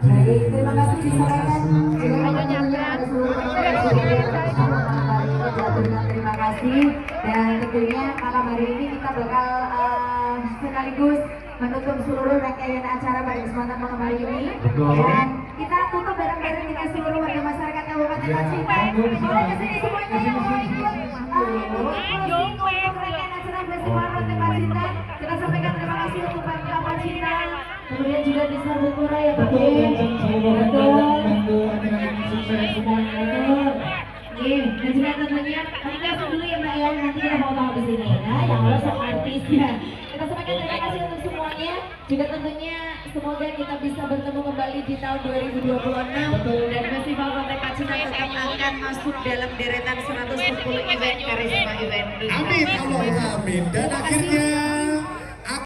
Baik, terima kasih disampaikan. Terima kasih dan tentunya malam hari ini kita bakal sekaligus menutup seluruh rangkaian acara pada kesempatan malam hari ini. Dan kita tutup bareng-bareng dengan seluruh warga masyarakat Kabupaten Pacitan. Boleh kesini semuanya yang mau ikut rangkaian acara Festival Roti Pacitan. Kita sampaikan terima kasih untuk Pemkab Pacitan. Kemudian juga di Sarbukura ya Pak. Dan juga tentunya kami langsung dulu ya Mbak ya, nanti kita mau tahu di sini ya, yang Allah sang artis ya. Kita sampaikan terima kasih untuk semuanya. Juga tentunya semoga kita bisa bertemu kembali di tahun 2026 dan Festival Roti Pacitan tetap akan masuk dalam deretan 110 event Karisma Event. Amin, Allah amin. Dan akhirnya